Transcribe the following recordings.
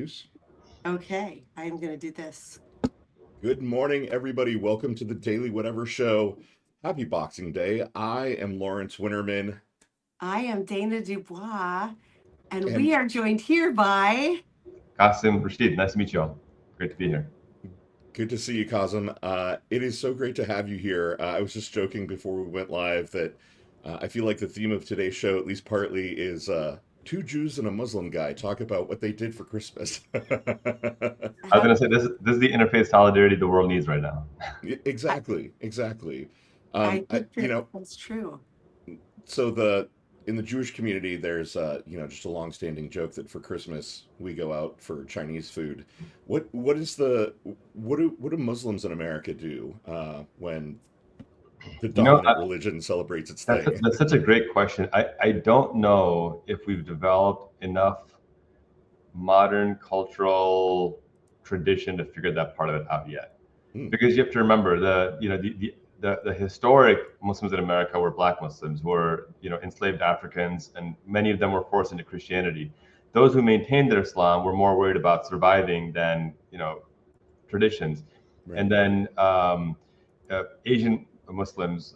introduce. Okay, I'm going to do this. Good morning, everybody. Welcome to the Daily Whatever Show. Happy Boxing Day. I am Lawrence Winnerman, I am Dana DuBois, and we and are joined here by. Qasim, Rashid, nice to meet you all. Great to be here. good to see you, Qasim. It is so great to have you here. I was just joking before we went live that I feel like the theme of today's show, at least partly, is two Jews and a Muslim guy talk about what they did for Christmas. I was going to say this is the interfaith solidarity the world needs right now. I, Exactly, exactly. I think You that know, that's true. so the in the Jewish community, there's just a long-standing joke that for Christmas we go out for Chinese food. What is the what do Muslims in America do when the You know, dominant religion celebrates its that's thing? that's such a great question. I don't know if we've developed enough modern cultural tradition to figure that part of it out yet. Hmm, Because you have to remember the historic Muslims in America were Black Muslims, were enslaved Africans, and many of them were forced into Christianity. Those who maintained their Islam were more worried about surviving than traditions. right. And then Asian Muslims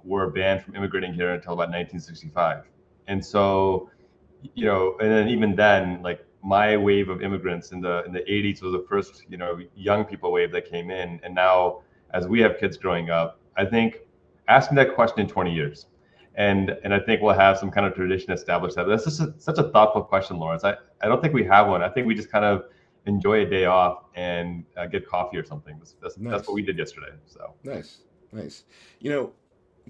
were banned from immigrating here until about 1965. And so, and then even then, like my wave of immigrants in the 80s was the first, young people wave that came in. And now, as we have kids growing up, I think ask me that question in 20 years. And I think we'll have some kind of tradition established. That's just such a thoughtful question, Lawrence. I don't think we have one. I think we just kind of enjoy a day off and get coffee or something. That's what Nice, we did yesterday. So nice, nice. You know,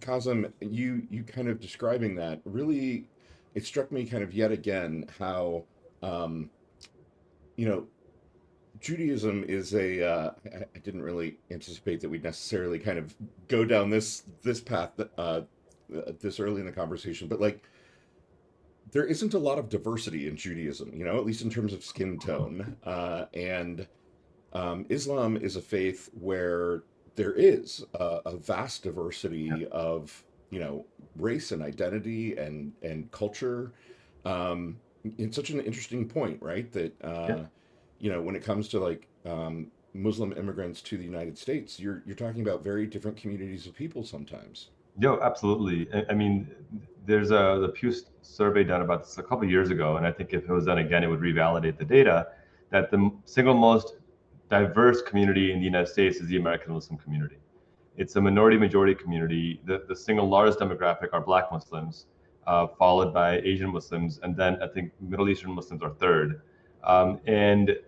Kazim, you kind of describing that really, it struck me kind of yet again how um, you know Judaism is I didn't really anticipate that we'd necessarily kind of go down this path this early in the conversation, but like there isn't a lot of diversity in Judaism, at least in terms of skin tone. And Islam is a faith where there is a vast yeah, diversity of race and identity and culture. It's such an interesting point, right? That yeah. when it comes to like Muslim immigrants to the United States, you're talking about very different communities of people sometimes. Yo, absolutely. I mean, there's the Pew survey done about this a couple of years ago, and I think if it was done again, it would revalidate the data that the single most diverse community in the United States is the American Muslim community. It's a minority majority community. The single largest demographic are Black Muslims, followed by Asian Muslims, and then I think Middle Eastern Muslims are third. And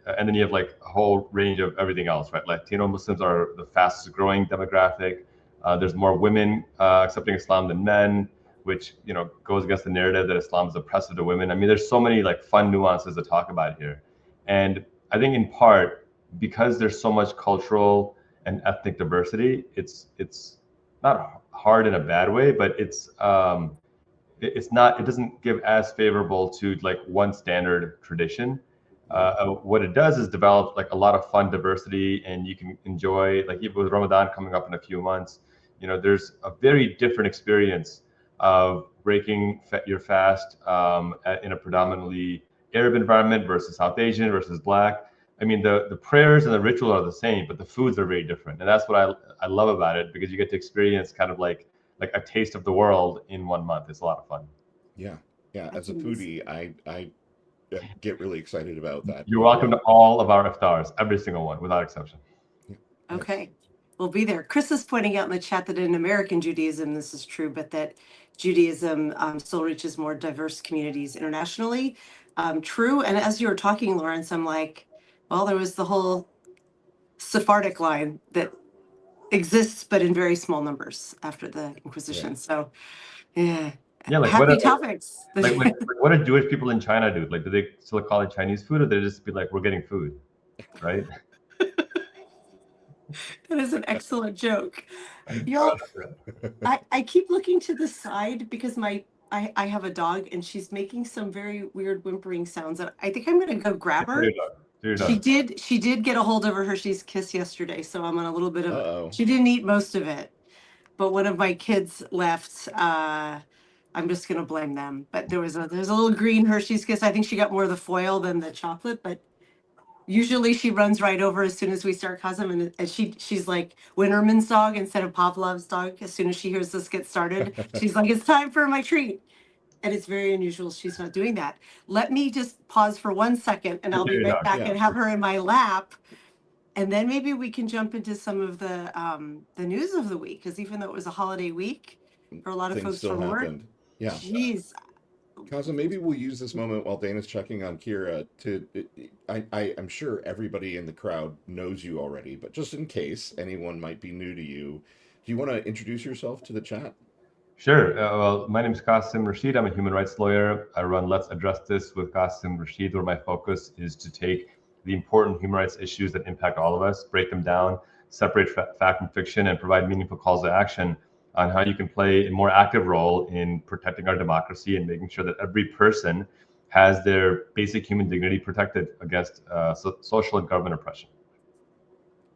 then you have like a whole range of everything else, right? Latino Muslims are the fastest growing demographic. There's more women accepting Islam than men, which goes against the narrative that Islam is oppressive to women. I mean, there's so many like fun nuances to talk about here, and I think in part because there's so much cultural and ethnic diversity, it's not hard in a bad way, but it's not, it doesn't give as favorable to like one standard tradition. Right. What it does is develop like a lot of fun diversity, and you can enjoy, like even with Ramadan coming up in a few months, there's a very different experience of breaking your fast in a predominantly Arab environment versus South Asian versus Black. I mean, the prayers and the ritual are the same, but the foods are very different, and that's what I love about it, because you get to experience kind of like a taste of the world in 1 month. It's a lot of fun. Yeah, yeah. As That's a amazing. foodie, I get really excited about that. You're But welcome to all of our iftars, every single one, without exception. yeah, nice. Okay, we'll be there. Chris is pointing out in the chat that in American Judaism, this is true, but that Judaism still reaches more diverse communities internationally. True. And as you were talking, Lawrence, I'm like, well, there was the whole Sephardic line that exists, but in very small numbers after the Right. Inquisition. So, yeah, Yeah, like happy topics. like what do Jewish people in China do? Like, do they still call it Chinese food, or they just be like, we're getting food, right? That is an excellent joke. Y'all, I keep looking to the side because I have a dog and she's making some very weird whimpering sounds. And I think I'm gonna go grab Do your her. dog. Do your She dog. did she did get a hold of her Hershey's Kiss yesterday, so I'm on a little bit of Uh-oh. she didn't eat most of it, but one of my kids left. I'm just gonna blame them. But there's a little green Hershey's Kiss. I think she got more of the foil than the chocolate, but Usually she runs right over as soon as we start Qasim, and she's like Winnerman's dog instead of Pavlov's dog. As soon as she hears this get started, she's like, "It's time for my treat." And it's very unusual she's not doing that. Let me just pause for 1 second, and I'll be Continue, right Doc. back Yeah, and have her in my lap. And then maybe we can jump into some of the news of the week, because even though it was a holiday week for a lot of things folks still from work, happened. Yeah. geez, Kaza, maybe we'll use this moment while Dana's checking on Kira to. I'm sure everybody in the crowd knows you already, but just in case anyone might be new to you, do you want to introduce yourself to the chat? Sure. Well, my name is Qasim Rashid. I'm a human rights lawyer. I run Let's Address This with Qasim Rashid, where my focus is to take the important human rights issues that impact all of us, break them down, separate fact from fiction, and provide meaningful calls to action on how you can play a more active role in protecting our democracy and making sure that every person has their basic human dignity protected against social and government oppression.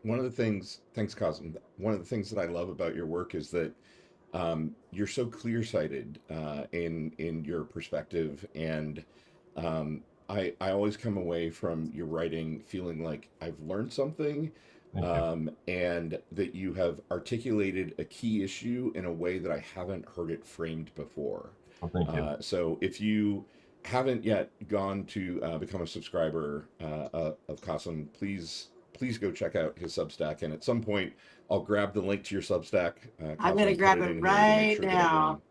One of the things, thanks, Kasim. One of the things that I love about your work is that you're so clear-sighted in your perspective, and I always come away from your writing feeling like I've learned something, Thank you. and that you have articulated a key issue in a way that I haven't heard it framed before. Well, thank you. So if you haven't yet gone to become a subscriber of Qasim, please go check out his Substack. And at some point, I'll grab the link to your Substack, I'm Qasim, gonna and put grab it it in here to make right sure that now.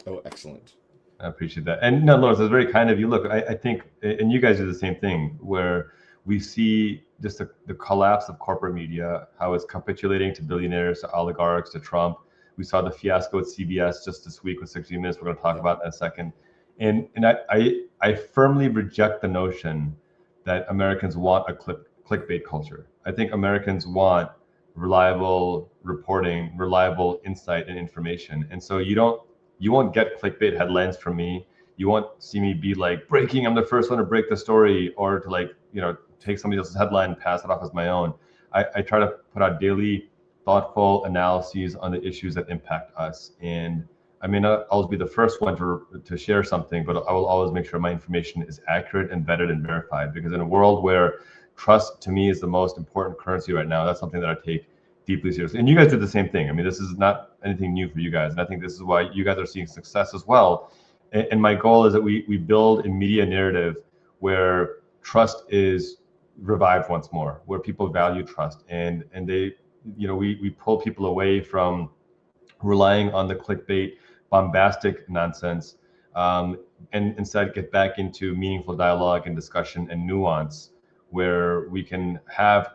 everyone. Oh, excellent. I appreciate that. And no, Lawrence, it's very kind of you. Look, I think, and you guys do the same thing, where we see just the collapse of corporate media, how it's capitulating to billionaires, to oligarchs, to Trump. We saw the fiasco at CBS just this week with 60 Minutes. We're going to talk Yep. about that in a second. And I firmly reject the notion that Americans want a clickbait culture. I think Americans want reliable reporting, reliable insight and information. And so you won't get clickbait headlines from me. You won't see me be like breaking, I'm the first one to break the story, or to like, take somebody else's headline and pass it off as my own. I try to put out daily thoughtful analyses on the issues that impact us. And I may not always be the first one to share something, but I will always make sure my information is accurate and vetted and verified, because in a world where trust to me is the most important currency right now, that's something that I take deeply seriously. And you guys do the same thing. I mean, this is not anything new for you guys. And I think this is why you guys are seeing success as well. And my goal is that we build a media narrative where trust is revived once more, where people value trust, and they, we pull people away from relying on the clickbait, bombastic nonsense, and instead get back into meaningful dialogue and discussion and nuance, where we can have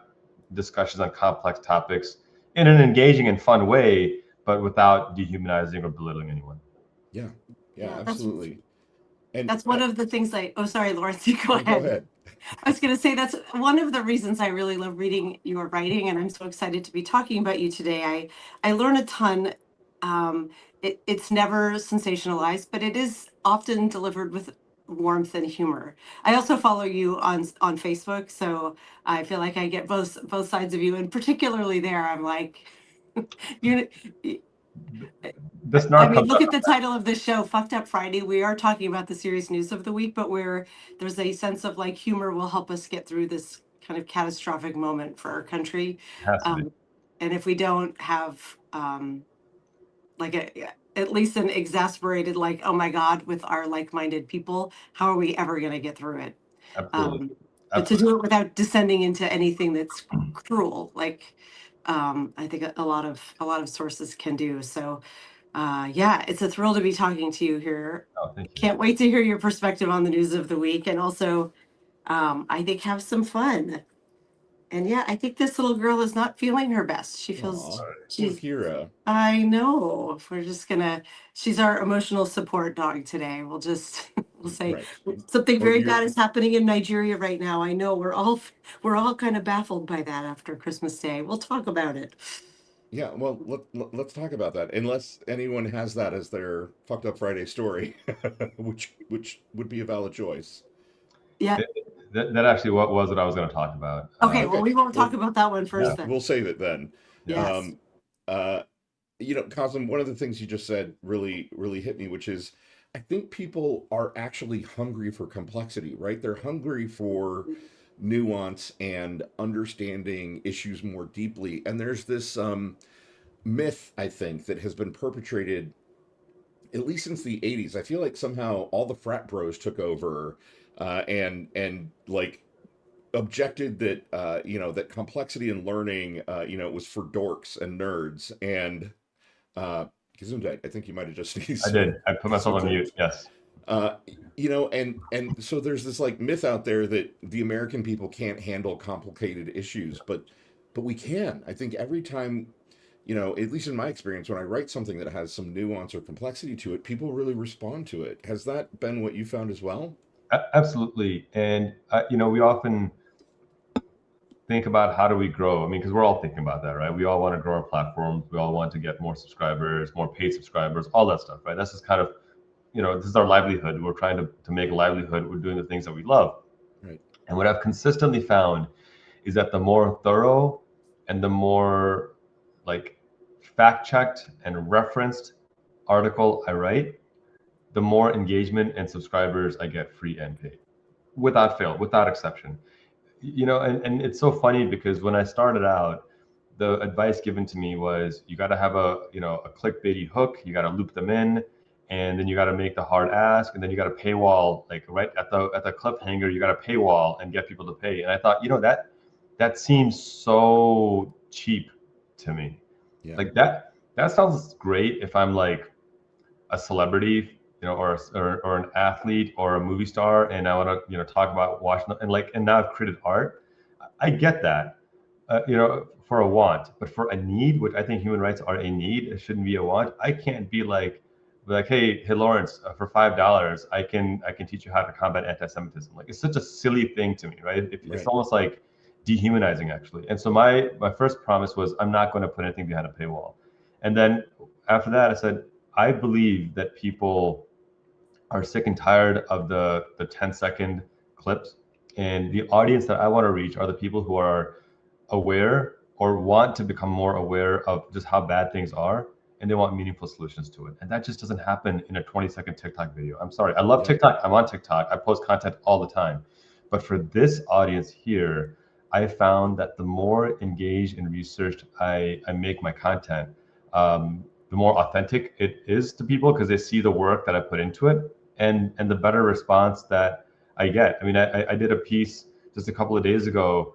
discussions on complex topics in an engaging and fun way, but without dehumanizing or belittling anyone. Yeah. Yeah. Yeah, Absolutely. And that's one of the things oh, sorry, Lawrence, you go no, go ahead. ahead. I was going to say that's one of the reasons I really love reading your writing, and I'm so excited to be talking about you today. I learn a ton. It's never sensationalized, but it is often delivered with warmth and humor. I also follow you on Facebook, so I feel like I get both sides of you, and particularly there, I'm like, you. This I snark mean, comes look up. at the title of this show, Fucked Up Friday. We are talking about the serious news of the week, but there's a sense of like humor will help us get through this kind of catastrophic moment for our country. Has to be. And if we don't have like at least an exasperated, like, oh my God, with our like-minded people, how are we ever going to get through it? Absolutely. But to do it without descending into anything that's cruel, like I think a lot of sources can do. So yeah, it's a thrill to be talking to you here. Oh, thank you. Can't wait to hear your perspective on the news of the week, and also I think have some fun. And yeah, I think this little girl is not feeling her best. She feels Aw, poor she's Kira. I know. We're just gonna she's our emotional support dog today. We'll just we'll say Right. something Well, very bad is happening in Nigeria right now. I know we're all kind of baffled by that after Christmas Day. We'll talk about it. yeah. Well, let's talk about that. Unless anyone has that as their fucked up Friday story, which would be a valid choice. Yeah. That actually what was what I was going to talk about. Okay, well, Okay. we won't talk Well, about that one Yeah. first then. we'll save it then. Yes. Um, uh, Cosm, one of the things you just said really hit me, which is I think people are actually hungry for complexity, right? They're hungry for nuance and understanding issues more deeply. And there's this myth, I think, that has been perpetrated at least since the 80s. I feel like somehow all the frat bros took over and like objected that that complexity in learning was for dorks and nerds. And Gesundheit, I think you might have just sneezed. I So did. I put myself on mute. Yes. uh, and so there's this like myth out there that the American people can't handle complicated issues, but we can. I think every time, at least in my experience, when I write something that has some nuance or complexity to it, people really respond to it. Has that been what you found as well? Absolutely. And we often think about how do we grow. I mean, because we're all thinking about that, right? We all want to grow our platforms. We all want to get more subscribers, more paid subscribers, all that stuff, right? That's just kind of, this is our livelihood. We're trying to make a livelihood. We're doing the things that we love. Right. And what I've consistently found is that the more thorough and the more like fact-checked and referenced article I write, the more engagement and subscribers I get, free and paid, without fail, without exception. And it's so funny because when I started out, the advice given to me was you got to have a clickbaity hook, you got to loop them in, and then you got to make the hard ask, and then you got to paywall, like right at the cliffhanger, you got to paywall and get people to pay. And I thought, that seems so cheap to me. Yeah. Like that sounds great if I'm like a celebrity, or an athlete or a movie star, and I want to, talk about Washington, and now I've created art. I get that, for a want, but for a need, which I think human rights are a need, it shouldn't be a want. I can't be like, hey, Lawrence, for $5, I can teach you how to combat anti-Semitism. Like, it's such a silly thing to me, right? It's almost like dehumanizing, actually. And so my first promise was I'm not going to put anything behind a paywall. And then after that, I said, I believe that people are sick and tired of the 10-second clips. And the audience that I want to reach are the people who are aware or want to become more aware of just how bad things are, and they want meaningful solutions to it. And that just doesn't happen in a 20-second TikTok video. I'm sorry. I love TikTok. I'm on TikTok. I post content all the time. But for this audience here, I found that the more engaged and researched I make my content, the more authentic it is to people because they see the work that I put into it, and the better response that I get. I mean, I did a piece just a couple of days ago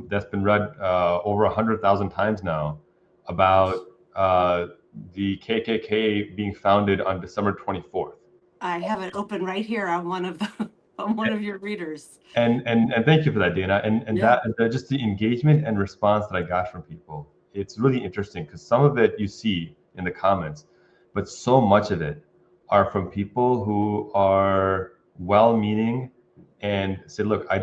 that's been read over 100,000 times now about the KKK being founded on December 24th. I have it open right here on one of your readers. And thank you for that, Dana. And that just the engagement and response that I got from people. It's really interesting because some of it you see in the comments, but so much of it are from people who are well-meaning and say, look, I've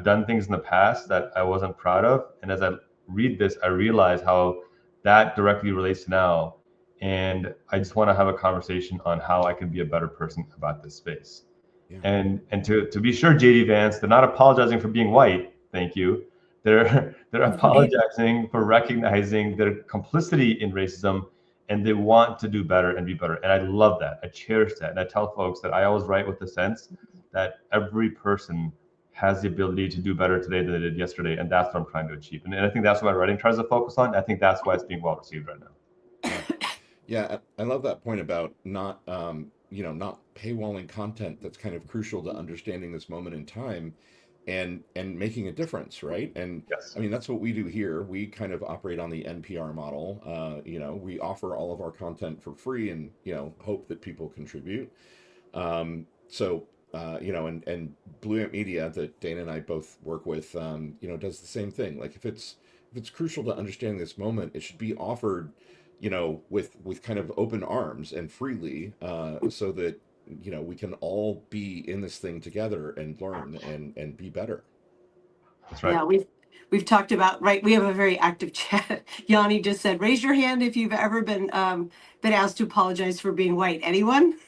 done things in the past that I wasn't proud of. And as I read this, I realize how that directly relates to now. And I just want to have a conversation on how I can be a better person about this space. Yeah. And to be sure, JD Vance, they're not apologizing for being white. Thank you. They're apologizing for recognizing their complicity in racism, and they want to do better and be better. And I love that. I cherish that. And I tell folks that I always write with the sense that every person has the ability to do better today than they did yesterday. And that's what I'm trying to achieve. And I think that's what my writing tries to focus on. I think that's why it's being well received right now. Yeah, I love that point about not paywalling content that's kind of crucial to understanding this moment in time and making a difference, right? And yes. I mean, that's what we do here. We kind of operate on the NPR model. We offer all of our content for free and, hope that people contribute. And Blue Ant Media that Dana and I both work with, does the same thing. Like if it's crucial to understanding this moment, it should be offered, with kind of open arms and freely, so that we can all be in this thing together and learn and be better. That's right. Yeah, we've talked about, right. We have a very active chat. Yanni just said, raise your hand if you've ever been asked to apologize for being white. Anyone?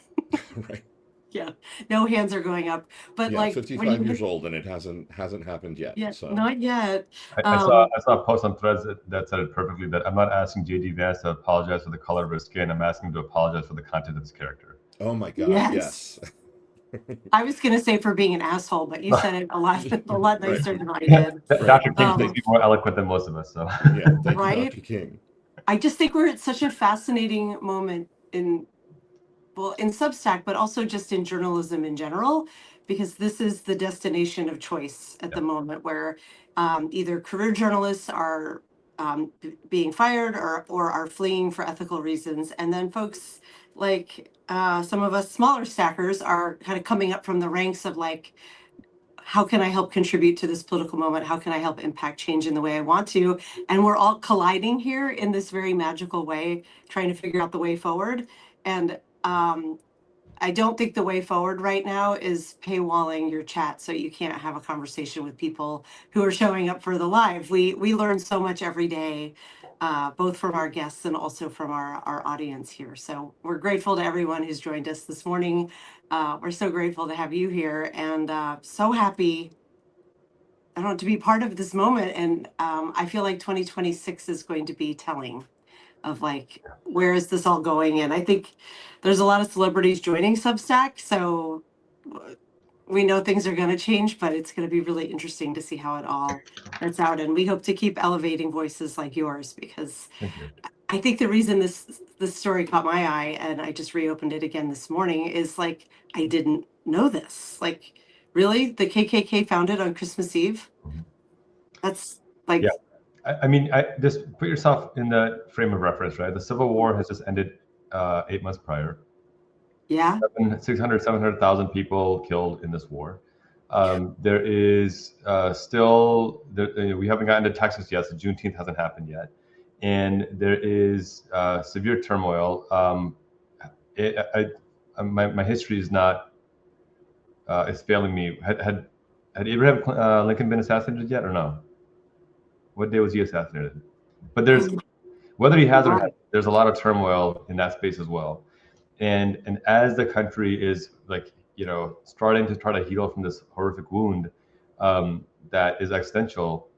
Right. Yeah, no hands are going up. But yeah, like 55 years old and it hasn't happened yet. Yeah, so. Not yet. I saw a post on Threads that said it perfectly, that I'm not asking JD Vance to apologize for the color of his skin. I'm asking him to apologize for the content of his character. Oh my God, yes. I was going to say for being an asshole, but you said it a lot Right. nicer than I did. Dr. King Thank thinks he's more eloquent than most of us. So Yeah, thank you, Right? Dr. King. I just think we're at such a fascinating moment in Substack, but also just in journalism in general, because this is the destination of choice at the moment where either career journalists are being fired or are fleeing for ethical reasons. And then folks like some of us smaller stackers are kind of coming up from the ranks of like, how can I help contribute to this political moment? How can I help impact change in the way I want to? And we're all colliding here in this very magical way, trying to figure out the way forward. And I don't think the way forward right now is paywalling your chat so you can't have a conversation with people who are showing up for the live. We learn so much every day, both from our guests and also from our audience here. So we're grateful to everyone who's joined us this morning. We're so grateful to have you here and so happy, I don't know, to be part of this moment. And I feel like 2026 is going to be telling of like, where is this all going? And I think there's a lot of celebrities joining Substack. So we know things are going to change, but it's going to be really interesting to see how it all turns out. And we hope to keep elevating voices like yours, because thank you. I think the reason this story caught my eye, and I just reopened it again this morning, is like, I didn't know this. Like, really? The KKK founded on Christmas Eve? Mhm. That's like, Yeah. I mean, just put yourself in the frame of reference, right? The Civil War has just ended 8 months prior. yeah. 600, 700,000 people killed in this war. There is still, we haven't gotten to Texas yet, so Juneteenth hasn't happened yet. And there is severe turmoil. My history is not, it's failing me. Had Abraham Lincoln been assassinated yet or no? What day was he assassinated? But there's, whether he has or not, there's a lot of turmoil in that space as well. And as the country is like, starting to try to heal from this horrific wound that is existential,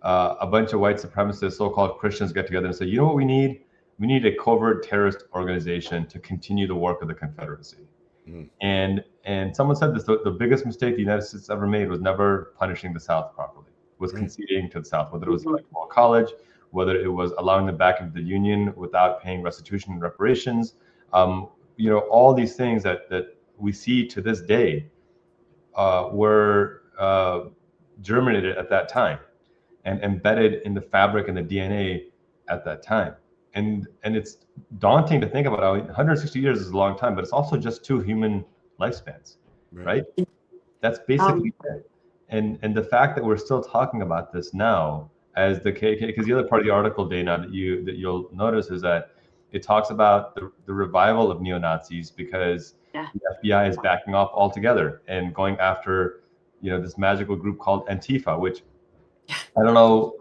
a bunch of white supremacists, so-called Christians, get together and say, you know what we need? We need a covert terrorist organization to continue the work of the Confederacy. Mm. And someone said this: the biggest mistake the United States ever made was never punishing the South properly, was Right. conceding to the South, whether it was electoral college, whether it was allowing them back into the Union without paying restitution and reparations. All these things that we see to this day were germinated at that time and embedded in the fabric and the DNA at that time. And it's daunting to think about. 160 years is a long time, but it's also just 2 human lifespans, right? That's basically it. And the fact that we're still talking about this now as the KK, because the other part of the article, Dana, that you'll notice is that it talks about the revival of neo-Nazis because the FBI is backing off altogether and going after, this magical group called Antifa, which I don't know.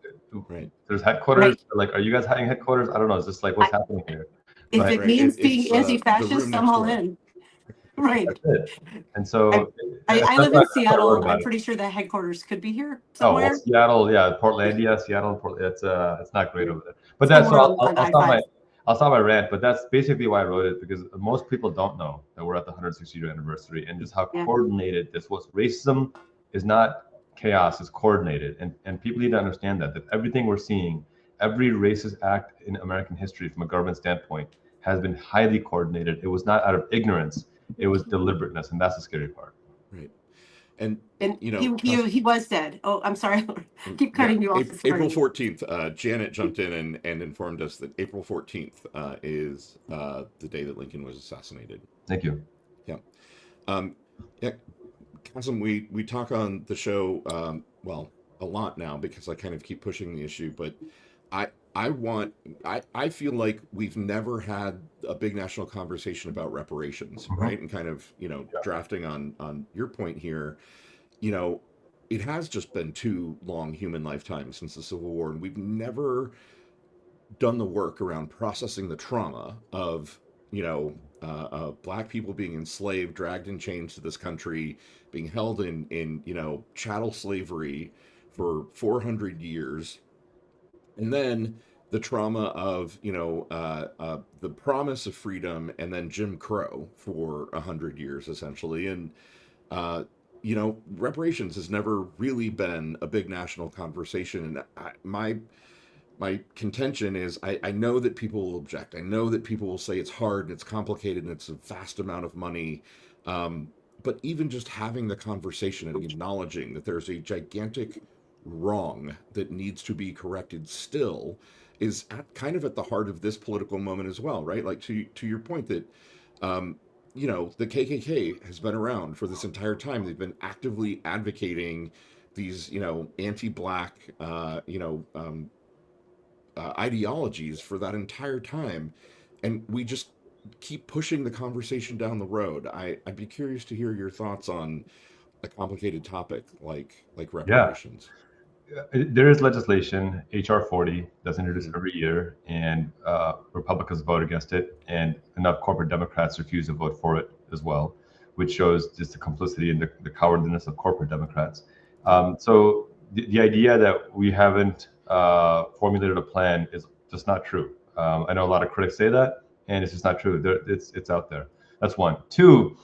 Right. There's headquarters. Right. Like, are you guys having headquarters? I don't know. It's just like, what's happening here? If But it means being It's the anti-fascist, room I'm next all door. in. Right. that's it. And so I that's live why in I wrote Seattle. about I'm it. pretty sure the headquarters could be here Oh, well, somewhere. Seattle, yeah, Portlandia, Seattle, it's not great over there. But that's Somewhere so on I'll stop I-5. my rant. But that's basically why I wrote it, because most people don't know that we're at the 160th anniversary and just how coordinated this was. Racism is not chaos; it's coordinated, and people need to understand that everything we're seeing, every racist act in American history from a government standpoint, has been highly coordinated. It was not out of ignorance; it was deliberateness, and that's the scary part. Right. And he was dead. Oh, I'm sorry. Keep cutting you off. April 14th, Janet jumped in and informed us that April 14th is the day that Lincoln was assassinated. Thank you. Yeah. Yeah. Qasim, we talk on the show, a lot now because I kind of keep pushing the issue, but I I feel like we've never had a big national conversation about reparations, right? And kind of, drafting on your point here, you know, it has just been 2 long human lifetimes since the Civil War, and we've never done the work around processing the trauma of, black people being enslaved, dragged in chains to this country, being held in chattel slavery for 400 years, and then the trauma of the promise of freedom, and then Jim Crow for 100 years essentially. And uh, reparations has never really been a big national conversation. And my contention is I know that people will object. I know that people will say it's hard and it's complicated and it's a vast amount of money. Um, but even just having the conversation and acknowledging that there's a gigantic wrong that needs to be corrected still is kind of at the heart of this political moment as well, right? Like to your point that um, the KKK has been around for this entire time. They've been actively advocating these, anti-black, ideologies for that entire time, and we just keep pushing the conversation down the road. I'd be curious to hear your thoughts on a complicated topic like Yeah. reparations. There is legislation, HR 40, that's introduced Mm-hmm. every year, and Republicans vote against it, and enough corporate Democrats refuse to vote for it as well, which shows just the complicity and the cowardliness of corporate Democrats. Yeah. So the idea that we haven't formulated a plan is just not true. I know a lot of critics say that, and it's just not true. It's out there. That's one. Two,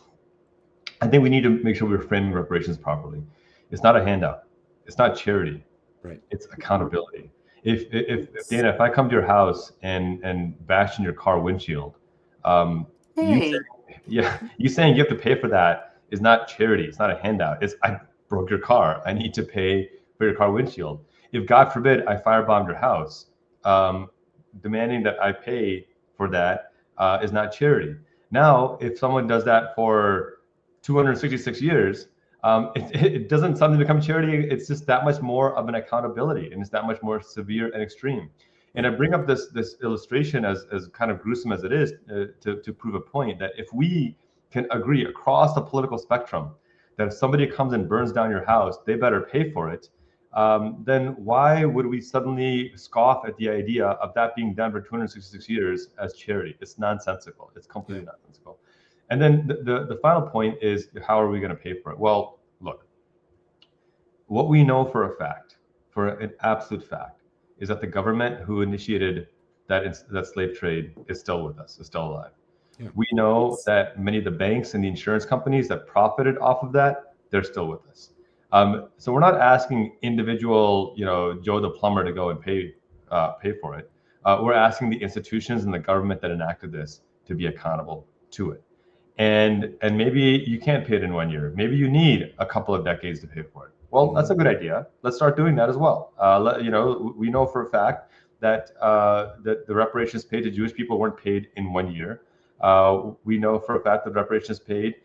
I think we need to make sure we're framing reparations properly. It's not a handout. It's not charity. Right. It's accountability. If Dana, if I come to your house and bash in your car windshield, you Hey, saying, yeah, you saying you have to pay for that is not charity. It's not a handout. It's I broke your car. I need to pay for your car windshield. If God forbid I firebombed your house, um, demanding that I pay for that is not charity. Now, if someone does that for 266 years, it doesn't suddenly become charity. It's just that much more of an accountability, and it's that much more severe and extreme. And I Right. bring up this illustration as kind of gruesome as it is to prove a point that if we can agree across the political spectrum that if somebody comes and burns down your house, they better pay for it. Then why would we suddenly scoff at the idea of that being done for 266 years as charity? It's nonsensical. It's Yeah. completely nonsensical. And then the final point is how are we going to pay for it? Well, look, what we know for a fact, for an absolute fact, is that the government who initiated that slave trade is still with us, is still alive. Yeah. We know that many of the banks and the insurance companies that profited off of that, they're still with us. So we're not asking individual, Joe the plumber to go and pay for it. We're asking the institutions and the government that enacted this to be accountable to it. And maybe you can't pay it in 1 year. Maybe you need a couple of decades to pay for it. Well, Mm-hmm. that's a good idea. Let's start doing that as well. We know for a fact that that the reparations paid to Jewish people weren't paid in 1 year. We know for a fact that reparations paid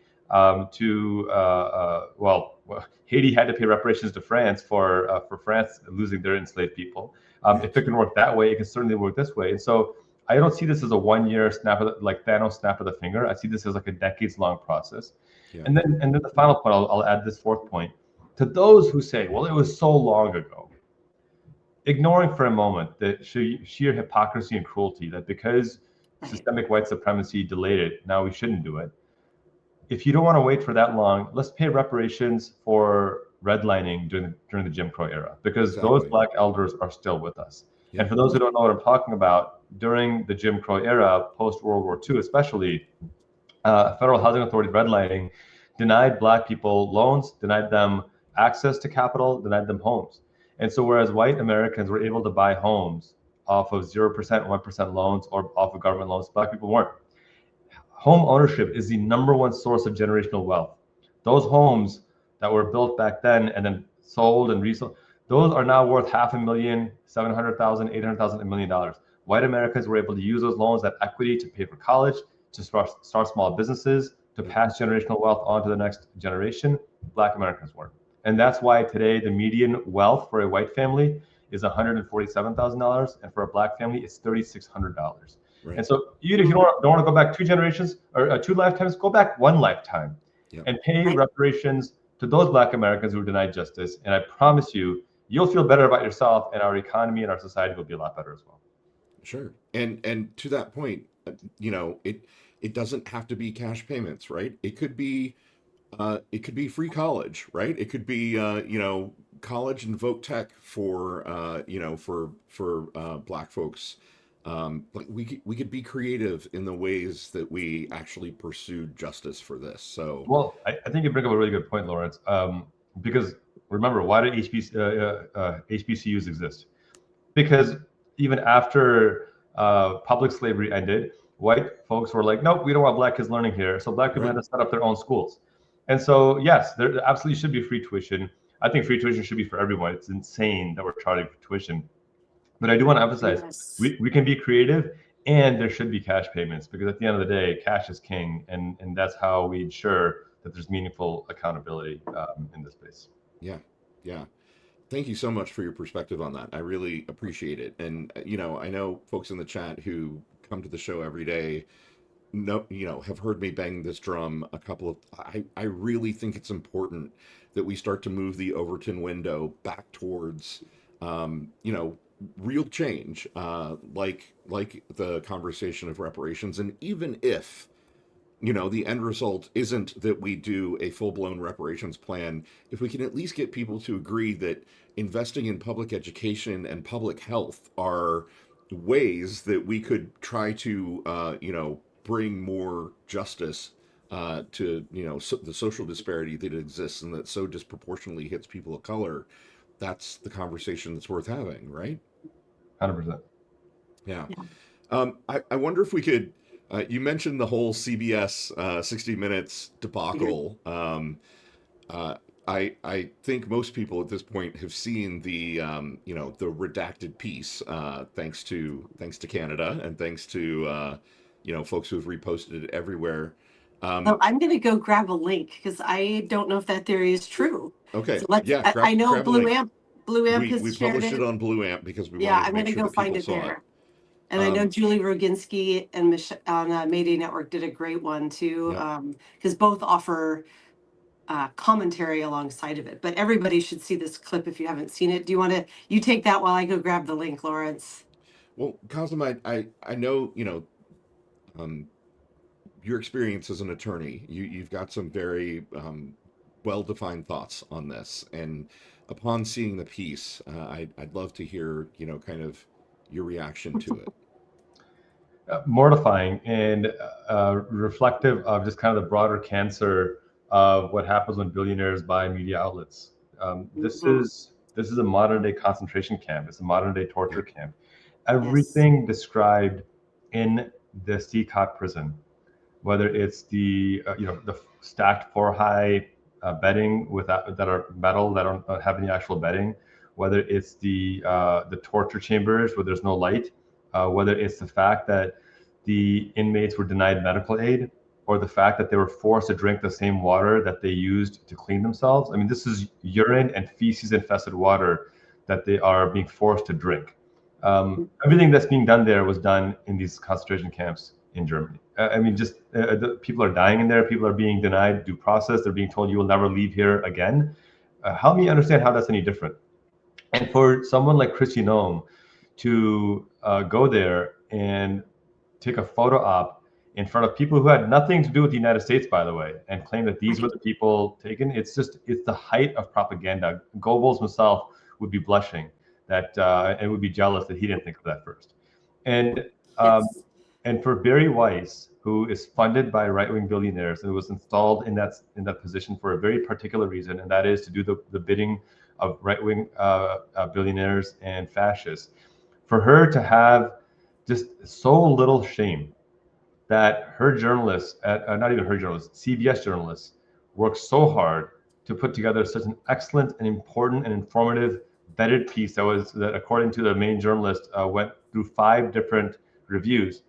Haiti had to pay reparations to France for France losing their enslaved people. Right. If it can work that way, it can certainly work this way. And so I don't see this as a 1 year like Thanos snap of the finger. I see this as like a decades-long process. Yeah. And then the final point, I'll add this fourth point. To those who say, well, it was so long ago, ignoring for a moment the sheer hypocrisy and cruelty that because right. systemic white supremacy delayed it, now we shouldn't do it. If you don't want to wait for that long, let's pay reparations for redlining during the Jim Crow era, because those Exactly. Black elders are still with us. Yeah. And for those who don't know what I'm talking about, during the Jim Crow era, post World War II especially, federal housing authority redlining denied Black people loans, denied them access to capital, denied them homes. And so whereas white Americans were able to buy homes off of 0%, 1% loans or off of government loans, Black people weren't. Home ownership is the number one source of generational wealth. Those homes that were built back then and then sold and resold, those are now worth $500,000, $700,000, $800,000, $1 million. White Americans were able to use those loans, that equity, to pay for college, to start small businesses, to pass generational wealth on to the next generation. Black Americans weren't. And that's why today the median wealth for a white family is $147,000, and for a Black family, it's $3,600. Right. And so even if you don't want to go back 2 generations or 2 lifetimes, go back 1 lifetime Yeah. and pay Right. reparations to those Black Americans who were denied justice. And I promise you, you'll feel better about yourself, and our economy and our society will be a lot better as well. Sure. And to that point, it doesn't have to be cash payments, right? It could be free college, right? It could be college and voc tech for Black folks But we could be creative in the ways that we actually pursued justice for this. So Well, I think you bring up a really good point, Lawrence. Because remember, why did HBCUs exist? Because even after public slavery ended, white folks were like, nope, we don't want black kids learning here. So black people right, had to set up their own schools. And so, yes, there absolutely should be free tuition. I think free tuition should be for everyone. It's insane that we're charging for tuition. But I do want to emphasize Yes. we can be creative and there should be cash payments because at the end of the day, cash is king. And that's how we ensure that there's meaningful accountability in this space. yeah, yeah. Thank you so much for your perspective on that. I really appreciate it. And I know folks in the chat who come to the show every day have heard me bang this drum a couple of I really think it's important that we start to move the Overton window back towards real change, like the conversation of reparations. And even if the end result isn't that we do a full-blown reparations plan, if we can at least get people to agree that investing in public education and public health are ways that we could try to bring more justice to the social disparity that exists and that so disproportionately hits people of color, that's the conversation that's worth having, right? 100%. Yeah. Yeah. I wonder if we could. You mentioned the whole CBS 60 Minutes debacle. Uh, I think most people at this point have seen the redacted piece, thanks to Canada and thanks to folks who have reposted it everywhere. So I'm going to go grab a link because I don't know if that theory is true. Okay, So let's, yeah, I know grab a link. Blue Amp We has shared published it it. on Blue Amp because we Yeah, wanted to I'm make going to sure go that find people it saw it. there. And I know Um, Julie Roginski and on Mayday Network did a great one too, yeah. because both offer commentary alongside of it. But everybody should see this clip if you haven't seen it. Do you want to? You take that while I go grab the link, Lawrence. Well, Qasim, I know um, your experience as an attorney. You've got some very well-defined thoughts on this, and upon seeing the piece, I'd love to hear kind of your reaction to it. Mortifying and reflective of just kind of the broader cancer of what happens when billionaires buy media outlets. This Mhm. is a modern day concentration camp. It's a modern day torture Yeah. camp. Yes. Everything described in the Seacot prison, whether it's the stacked four high bedding that are metal that don't have any actual bedding, whether it's the torture chambers where there's no light, whether it's the fact that the inmates were denied medical aid, or the fact that they were forced to drink the same water that they used to clean themselves. I mean, this is urine and feces infested water that they are being forced to drink. Everything that's being done there was done in these concentration camps in Germany. I mean, just people are dying in there. People are being denied due process. They're being told you will never leave here again. Help me understand how that's any different. And for someone like Christy Nome to go there and take a photo op in front of people who had nothing to do with the United States, by the way, and claim that these were the people taken, it's the height of propaganda. Goebbels himself would be blushing that and would be jealous that he didn't think of that first. And Yes. and for Barry Weiss, who is funded by right-wing billionaires and was installed in that position for a very particular reason, and that is to do the bidding of right-wing billionaires and fascists, for her to have just so little shame that her journalists, not even her journalists, CBS journalists, worked so hard to put together such an excellent and important and informative vetted piece that according to the main journalist, went through 5 different reviews.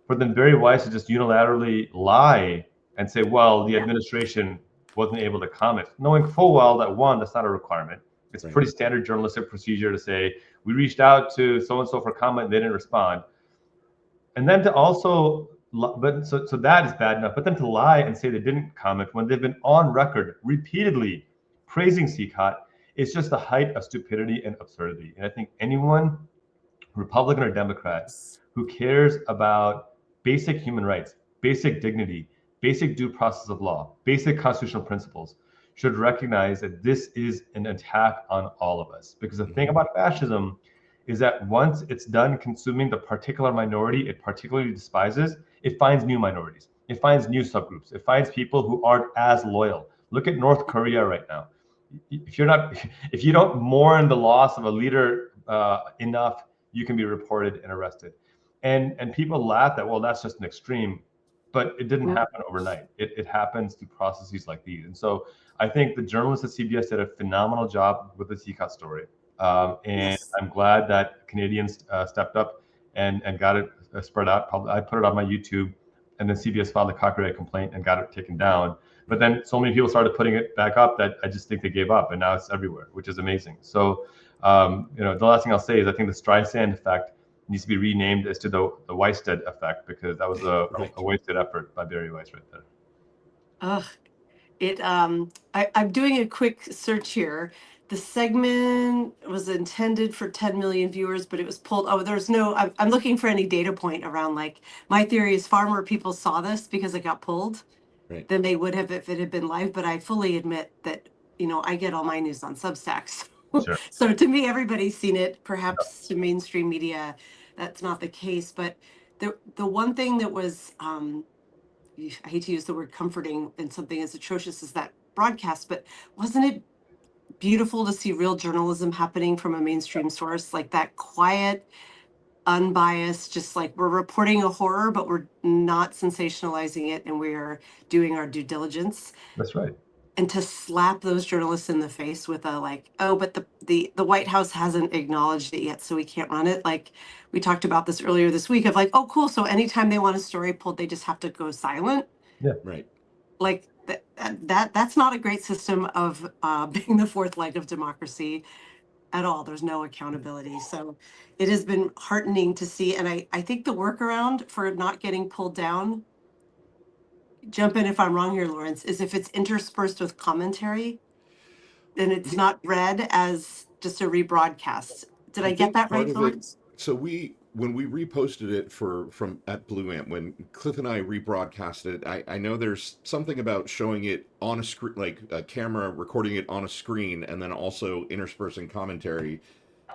For them very wise to just unilaterally lie and say, well, the Yeah. administration wasn't able to comment, knowing full well that one, that's not a requirement. It's Right. pretty standard journalistic procedure to say, we reached out to so-and-so for comment, they didn't respond. And then to also, but so that is bad enough. But then to lie and say they didn't comment when they've been on record repeatedly praising CCOT is just the height of stupidity and absurdity. And I think anyone, Republican or Democrat, who cares about basic human rights, basic dignity, basic due process of law, basic constitutional principles, should recognize that this is an attack on all of us. Because the thing about fascism is that once it's done consuming the particular minority it particularly despises, it finds new minorities, it finds new subgroups, it finds people who aren't as loyal. Look at North Korea right now. If you don't mourn the loss of a leader enough, you can be reported and arrested. And people laugh that, well, that's just an extreme, but it didn't happen overnight. It happens through processes like these. And so I think the journalists at CBS did a phenomenal job with the CCOT story. And Yes. I'm glad that Canadians stepped up and got it spread out. I put it on my YouTube, and then CBS filed a copyright complaint and got it taken down. But then so many people started putting it back up that I just think they gave up, and now it's everywhere, which is amazing. So, the last thing I'll say is I think the Streisand effect needs to be renamed as to the Weisted effect, because that was a wasted effort by Barry Weiss right there. Ugh. I'm doing a quick search here. The segment was intended for 10 million viewers, but it was pulled. Oh, there's no, I'm looking for any data point around, like, my theory is far more people saw this because it got pulled than they would have if it had been live. But I fully admit that, I get all my news on Substacks. Sure. So to me, everybody's seen it. Perhaps to mainstream media, that's not the case. But the one thing that was, I hate to use the word comforting in something as atrocious as that broadcast, but wasn't it beautiful to see real journalism happening from a mainstream source, like that quiet, unbiased, just like we're reporting a horror, but we're not sensationalizing it and we're doing our due diligence. That's right. And to slap those journalists in the face with a like, oh, but the White House hasn't acknowledged it yet, so we can't run it. Like we talked about this earlier this week of like, oh, cool. So anytime they want a story pulled, they just have to go silent. Yeah. Right. Like that's not a great system of being the fourth leg of democracy at all. There's no accountability. So it has been heartening to see. And I think the workaround for not getting pulled down, jump in if I'm wrong here, Lawrence, is if it's interspersed with commentary, then it's not read as just a rebroadcast. Did I get that right, Lawrence? So when we reposted it from at Blue Ant, when Cliff and I rebroadcasted it, I know there's something about showing it on a screen, like a camera recording it on a screen, and then also interspersing commentary.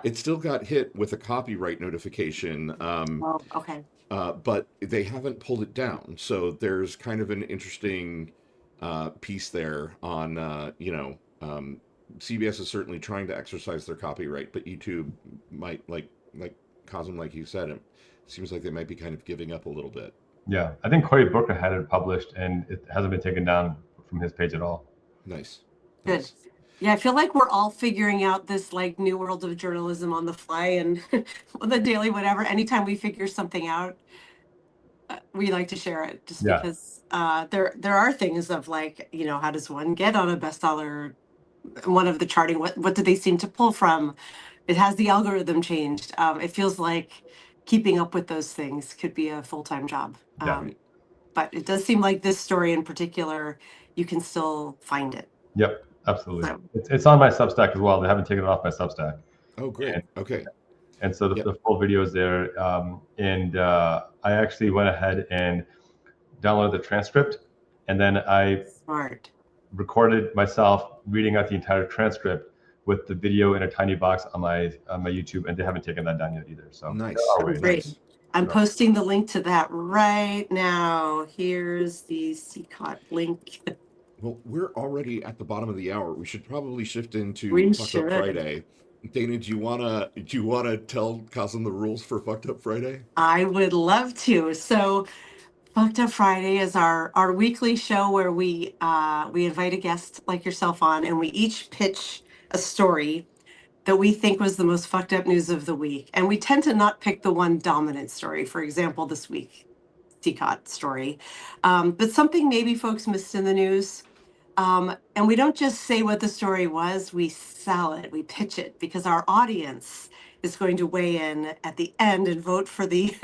It still got hit with a copyright notification. Oh, okay. But they haven't pulled it down. So there's kind of an interesting piece there on, CBS is certainly trying to exercise their copyright, but YouTube might, like Qasim, like you said, it seems like they might be kind of giving up a little bit. Yeah, I think Cory Booker had it published, and it hasn't been taken down from his page at all. Nice. Good. Yeah, I feel like we're all figuring out this like new world of journalism on the fly and the daily whatever. Anytime we figure something out, we like to share it just because there are things of like, how does one get on a bestseller? One of the charting, what do they seem to pull from? It has the algorithm changed. It feels like keeping up with those things could be a full-time job. But it does seem like this story in particular, you can still find it. Yep, absolutely. So, it's on my Substack as well. They haven't taken it off my Substack. Oh, great. Okay. And so the full video is there. I actually went ahead and downloaded the transcript, and then I recorded myself reading out the entire transcript with the video in a tiny box on my YouTube, and they haven't taken that down yet either. So nice. Great. I'm posting the link to that right now. Here's the CCOT link. Well, we're already at the bottom of the hour. We should probably shift into Fucked Up Friday. Dana, do you wanna tell Qasim the rules for Fucked Up Friday? I would love to. So Fucked Up Friday is our weekly show where we invite a guest like yourself on, and we each pitch a story that we think was the most fucked up news of the week. And we tend to not pick the one dominant story. For example, this week, CCOT story. But something maybe folks missed in the news. And we don't just say what the story was, we sell it, we pitch it, because our audience is going to weigh in at the end and vote for the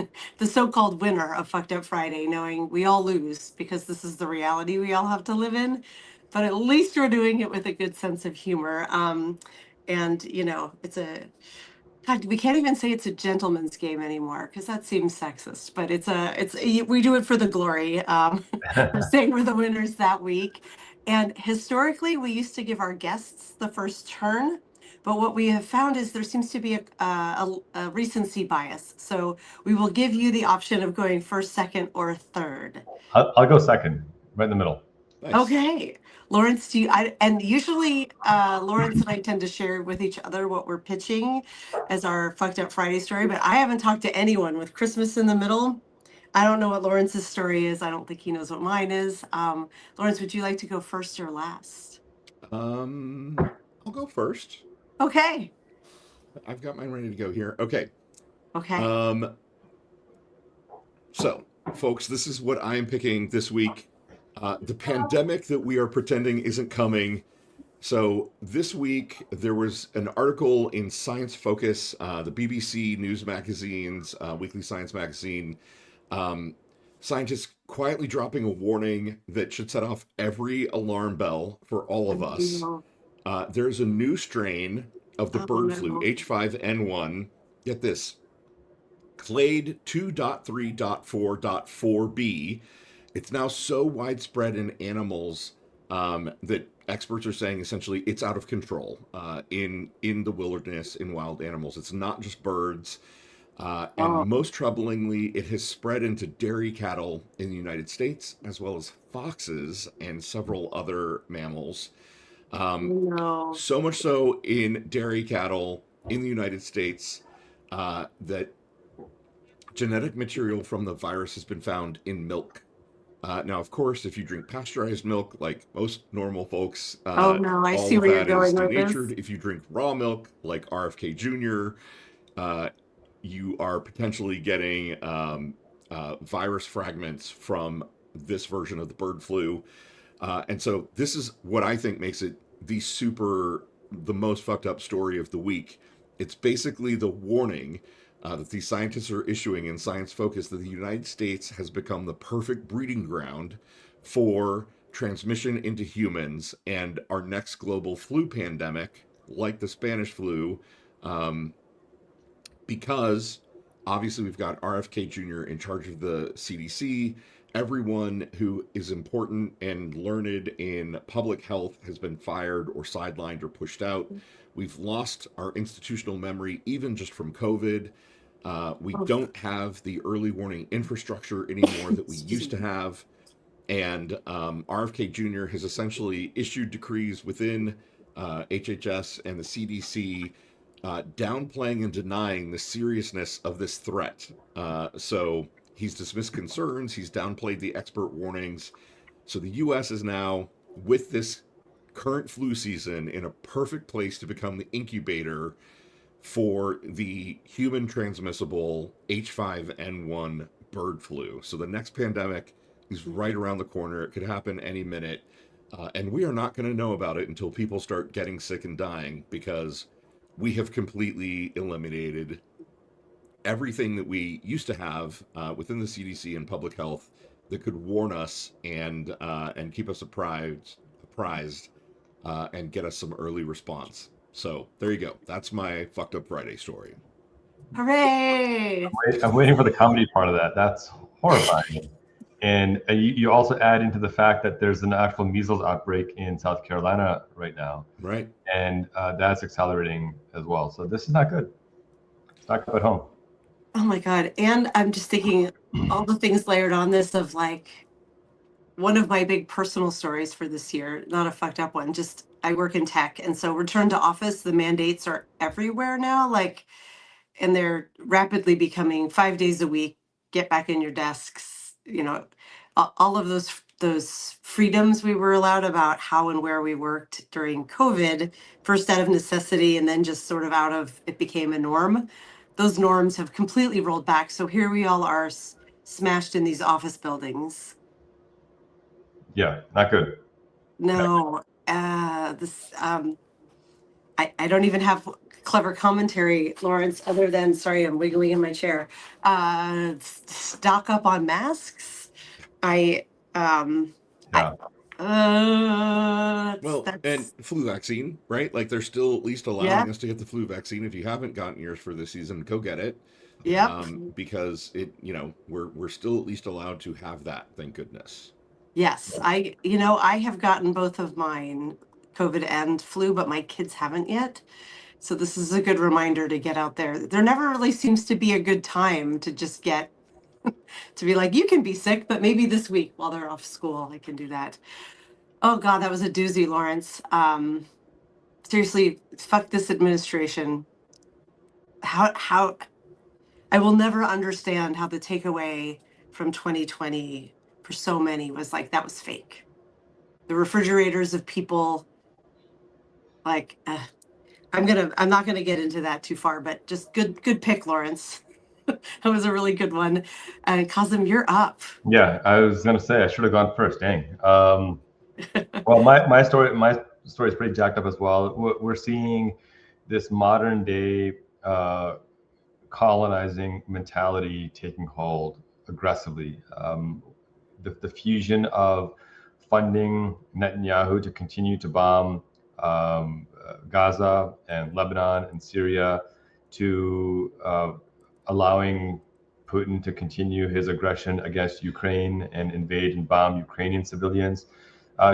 so-called winner of Fucked Up Friday, knowing we all lose because this is the reality we all have to live in. But at least we're doing it with a good sense of humor. And we can't even say it's a gentleman's game anymore because that seems sexist, but we do it for the glory. We're saying we're the winners that week. And historically, we used to give our guests the first turn, but what we have found is there seems to be a recency bias. So we will give you the option of going first, second, or third. I'll go second, right in the middle. Nice. Okay. Lawrence, and usually Lawrence and I tend to share with each other what we're pitching as our Fucked Up Friday story, but I haven't talked to anyone with Christmas in the middle. I don't know what Lawrence's story is. I don't think he knows what mine is. Lawrence, would you like to go first or last? I'll go first. Okay. I've got mine ready to go here. Okay. Okay. So, folks, this is what I am picking this week. The pandemic that we are pretending isn't coming. So this week there was an article in Science Focus, the BBC News Magazine's weekly science magazine. Scientists quietly dropping a warning that should set off every alarm bell for all of us. There's a new strain of the bird flu, H5N1. Get this, clade 2.3.4.4b. It's now so widespread in animals that experts are saying essentially it's out of control in the wilderness, in wild animals. It's not just birds. And most troublingly, it has spread into dairy cattle in the United States, as well as foxes and several other mammals. So much so in dairy cattle in the United States that genetic material from the virus has been found in milk. Now, of course, if you drink pasteurized milk, like most normal folks, I see all of where you're that going is with denatured. this. If you drink raw milk, like RFK Jr., you are potentially getting virus fragments from this version of the bird flu. And so this is what I think makes it the most fucked up story of the week. It's basically the warning that these scientists are issuing in Science Focus that the United States has become the perfect breeding ground for transmission into humans, and our next global flu pandemic, like the Spanish flu, because obviously we've got RFK Jr. in charge of the CDC. Everyone who is important and learned in public health has been fired or sidelined or pushed out. We've lost our institutional memory, even just from COVID. We don't have the early warning infrastructure anymore that we used to have. And RFK Jr. has essentially issued decrees within HHS and the CDC downplaying and denying the seriousness of this threat. So he's dismissed concerns, he's downplayed the expert warnings. So the US is now, with this current flu season, in a perfect place to become the incubator for the human transmissible H5N1 bird flu. So the next pandemic is right around the corner. It could happen any minute. And we are not going to know about it until people start getting sick and dying, because we have completely eliminated everything that we used to have within the CDC and public health that could warn us and keep us apprised and get us some early response. So there you go. That's my fucked up Friday story. Hooray! I'm waiting for the comedy part of that. That's horrifying. And you also add into the fact that there's an actual measles outbreak in South Carolina right now. Right. And that's accelerating as well. So this is not good. It's not good at home. Oh my God. And I'm just thinking all the things layered on this of like, one of my big personal stories for this year, not a fucked up one, just I work in tech. And so return to office, the mandates are everywhere now, and they're rapidly becoming 5 days a week, get back in your desks, all of those freedoms we were allowed about how and where we worked during COVID, first out of necessity and then just sort of out of, it became a norm. Those norms have completely rolled back. So here we all are smashed in these office buildings. Yeah, not good. No, this I don't even have clever commentary, Lawrence, other than sorry, I'm wiggling in my chair. Stock up on masks. Yeah. And flu vaccine, right? Like they're still at least allowing us to get the flu vaccine. If you haven't gotten yours for this season, go get it. Yep. Because we're still at least allowed to have that. Thank goodness. Yes, I have gotten both of mine, COVID and flu, but my kids haven't yet. So this is a good reminder to get out there. There never really seems to be a good time to just get to be like, you can be sick, but maybe this week while they're off school, I can do that. Oh God, that was a doozy, Lawrence. Seriously, fuck this administration. How I will never understand how the takeaway from 2020 for so many was like that was fake. The refrigerators of people, like I'm not gonna get into that too far, but just good pick, Lawrence. That was a really good one. And Qasim, you're up. Yeah, I was gonna say I should have gone first. Dang. Well, my story is pretty jacked up as well. We're seeing this modern day colonizing mentality taking hold aggressively. The fusion of funding Netanyahu to continue to bomb Gaza and Lebanon and Syria, to allowing Putin to continue his aggression against Ukraine and invade and bomb Ukrainian civilians,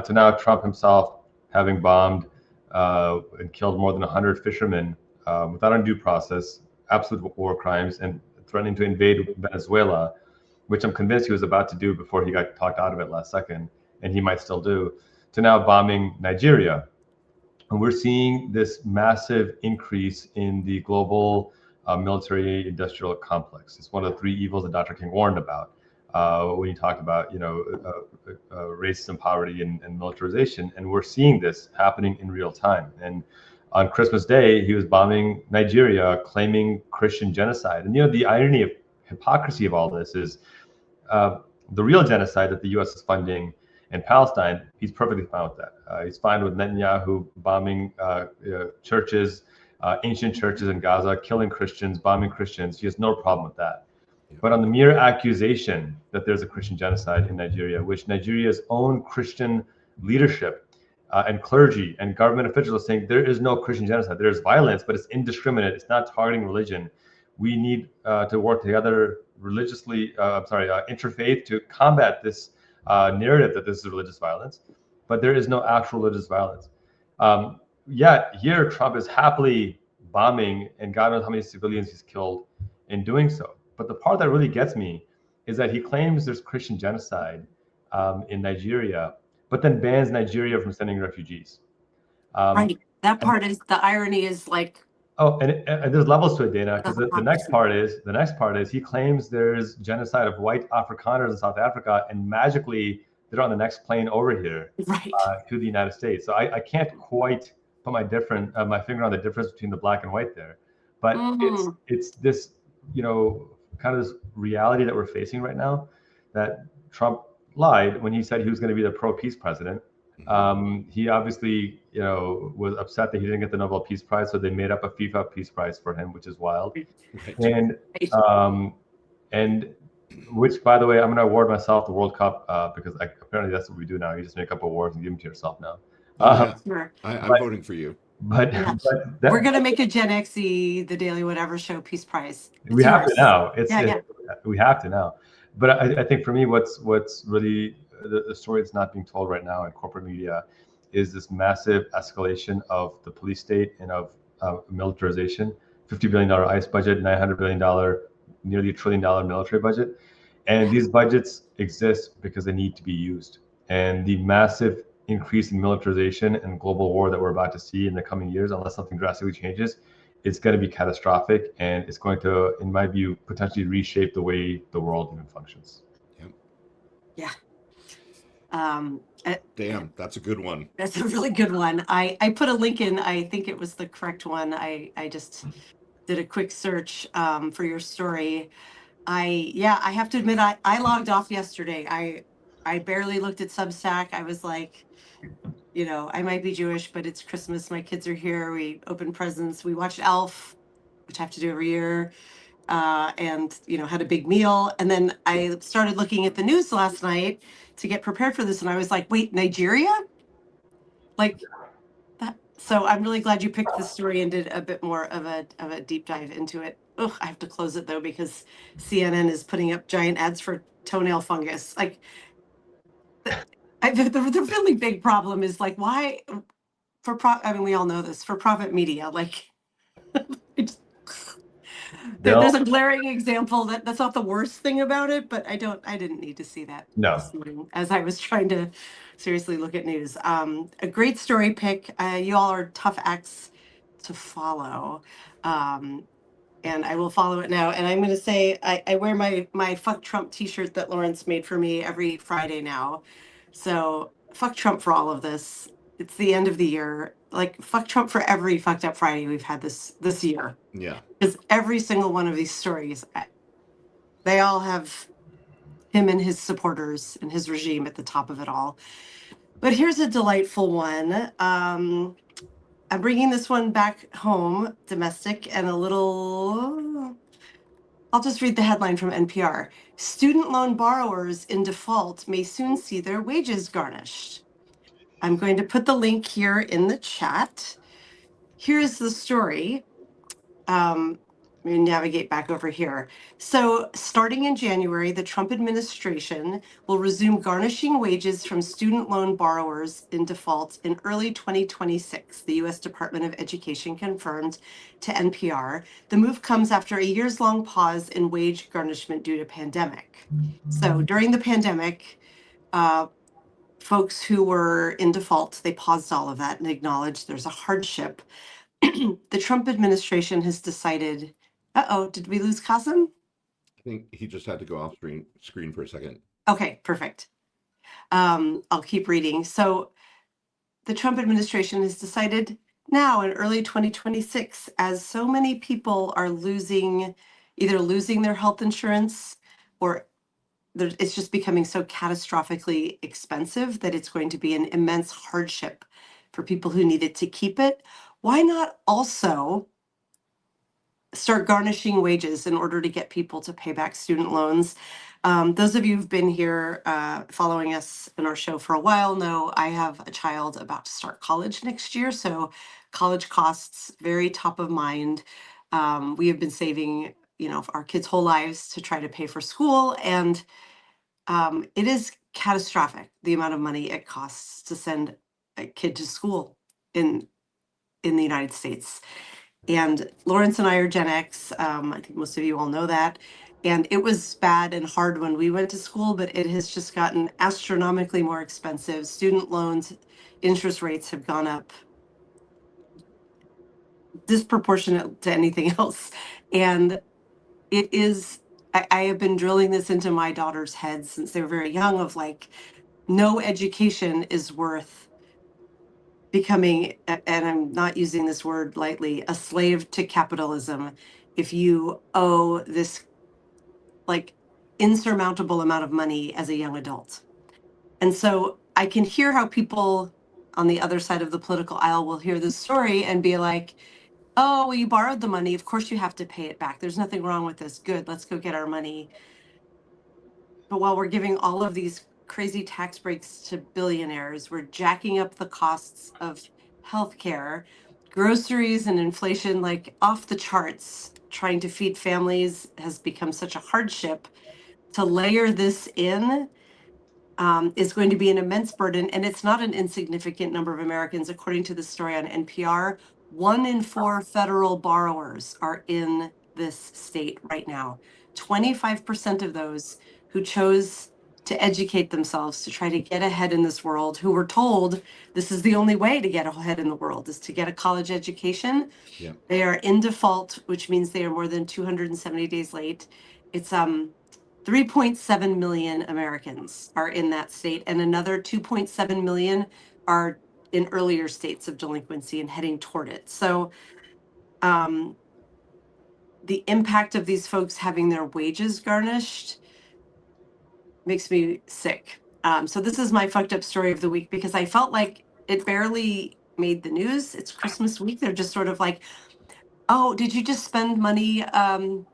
to now Trump himself having bombed and killed more than 100 fishermen without undue process, absolute war crimes, and threatening to invade Venezuela, which I'm convinced he was about to do before he got talked out of it last second, and he might still do, to now bombing Nigeria. And we're seeing this massive increase in the global military industrial complex. It's one of the three evils that Dr. King warned about when he talked about, racism, poverty, and militarization. And we're seeing this happening in real time. And on Christmas Day, he was bombing Nigeria, claiming Christian genocide. And the irony of hypocrisy of all this is the real genocide that the U.S. is funding in Palestine. He's perfectly fine with that. He's fine with Netanyahu bombing churches, ancient churches in Gaza, killing Christians, bombing Christians. He has no problem with that. But on the mere accusation that there's a Christian genocide in Nigeria, which Nigeria's own Christian leadership and clergy and government officials are saying there is no Christian genocide. There's violence, but it's indiscriminate. It's not targeting religion. We need to work together religiously, interfaith, to combat this narrative that this is religious violence. But there is no actual religious violence. Yet here Trump is happily bombing, and God knows how many civilians he's killed in doing so. But the part that really gets me is that he claims there's Christian genocide in Nigeria, but then bans Nigeria from sending refugees. Right. That part is the irony is like. Oh, and there's levels to it, Dana, because the next part is he claims there's genocide of white Afrikaners in South Africa, and magically they're on the next plane over here to the United States. So I can't quite put my finger on the difference between the black and white there, but it's this kind of this reality that we're facing right now, that Trump lied when he said he was going to be the pro-peace president. He obviously, was upset that he didn't get the Nobel Peace Prize, so they made up a FIFA Peace Prize for him, which is wild. And which, by the way, I'm going to award myself the World Cup because apparently that's what we do now. You just make up awards and give them to yourself now. Sure. I'm voting for you. But we're going to make a GenXy, the Daily Whatever Show Peace Prize. We have to now. We have to now. But I think for me, what's really the story that's not being told right now in corporate media is this massive escalation of the police state and of militarization. $50 billion ICE budget, $900 billion, nearly $1 trillion military budget. And these budgets exist because they need to be used. And the massive increase in militarization and global war that we're about to see in the coming years, unless something drastically changes, it's going to be catastrophic, and it's going to, in my view, potentially reshape the way the world even functions. Yeah. Damn, that's a good one. That's a really good one. I put a link in. I think it was the correct one. I just did a quick search for your story. I have to admit, I logged off yesterday. I barely looked at Substack. I was like, I might be Jewish, but it's Christmas. My kids are here. We opened presents. We watched Elf, which I have to do every year. And had a big meal. And then I started looking at the news last night to get prepared for this. And I was like, wait, Nigeria? Like that. So I'm really glad you picked this story and did a bit more of a deep dive into it. Oh, I have to close it though, because CNN is putting up giant ads for toenail fungus. Like the really big problem is like, why we all know this, for profit media, like There's a glaring example that's not the worst thing about it, but I didn't need to see that No. this morning as I was trying to seriously look at news. A great story pick. You all are tough acts to follow. And I will follow it now. And I'm going to say I wear my Fuck Trump t-shirt that Lawrence made for me every Friday now. So fuck Trump for all of this. It's the end of the year. Like fuck Trump for every fucked up Friday we've had this year. Yeah. Because every single one of these stories, they all have him and his supporters and his regime at the top of it all. But here's a delightful one. I'm bringing this one back home, domestic, and a little. I'll just read the headline from NPR. Student loan borrowers in default may soon see their wages garnished. I'm going to put the link here in the chat. Here's the story. Let me navigate back over here. So, starting in January, the Trump administration will resume garnishing wages from student loan borrowers in default in early 2026, the U.S. Department of Education confirmed to NPR. The move comes after a years-long pause in wage garnishment due to pandemic. So, during the pandemic, folks who were in default, they paused all of that and acknowledged there's a hardship. The Trump administration has decided, did we lose Qasim? I think he just had to go off screen for a second. Okay, perfect. I'll keep reading. So the Trump administration has decided now in early 2026, as so many people are either losing their health insurance or it's just becoming so catastrophically expensive that it's going to be an immense hardship for people who need it to keep it. Why not also start garnishing wages in order to get people to pay back student loans? Those of you who've been here following us in our show for a while know I have a child about to start college next year, so college costs very top of mind. We have been saving, our kids' whole lives to try to pay for school, and it is catastrophic the amount of money it costs to send a kid to school in the United States. And Lawrence and I are Gen X. I think most of you all know that. And it was bad and hard when we went to school, but it has just gotten astronomically more expensive. Student loans, interest rates have gone up disproportionate to anything else. And it is, I have been drilling this into my daughter's head since they were very young of like, no education is worth becoming, and I'm not using this word lightly, a slave to capitalism if you owe this like insurmountable amount of money as a young adult. And so I can hear how people on the other side of the political aisle will hear this story and be like, oh, well, you borrowed the money. Of course you have to pay it back. There's nothing wrong with this. Good, let's go get our money. But while we're giving all of these crazy tax breaks to billionaires, we're jacking up the costs of healthcare, groceries, and inflation like off the charts. Trying to feed families has become such a hardship. To layer this in is going to be an immense burden, and it's not an insignificant number of Americans. According to the story on NPR, 1 in 4 federal borrowers are in this state right now. 25% of those who chose to educate themselves to try to get ahead in this world, who were told this is the only way to get ahead in the world, is to get a college education. Yeah. They are in default, which means they are more than 270 days late. It's 3.7 million Americans are in that state, and another 2.7 million are in earlier states of delinquency and heading toward it. So the impact of these folks having their wages garnished makes me sick. So this is my fucked up story of the week because I felt like it barely made the news. It's Christmas week. They're just sort of like, oh, did you just spend money, to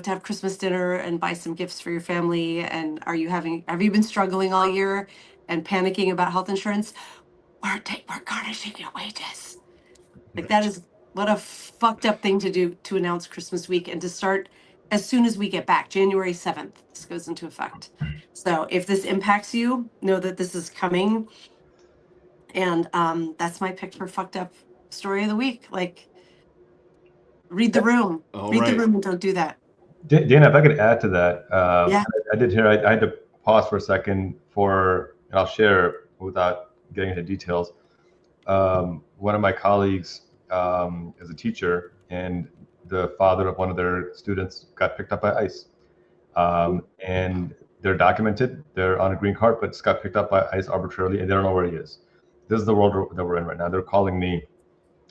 have Christmas dinner and buy some gifts for your family? And have you been struggling all year and panicking about health insurance? We're garnishing your wages. Like that is what a fucked up thing to do, to announce Christmas week and to start as soon as we get back, January 7th, this goes into effect. So if this impacts you, know that this is coming. And that's my pick for fucked up story of the week. Like, Read the room. All Read the right. room and don't do that. Dana, if I could add to that, Yeah. I did hear, I had to pause for a second and I'll share without getting into details. One of my colleagues is a teacher, and the father of one of their students got picked up by ICE. And they're documented, they're on a green card, but just got picked up by ICE arbitrarily, and they don't know where he is. This is the world that we're in right now. They're calling me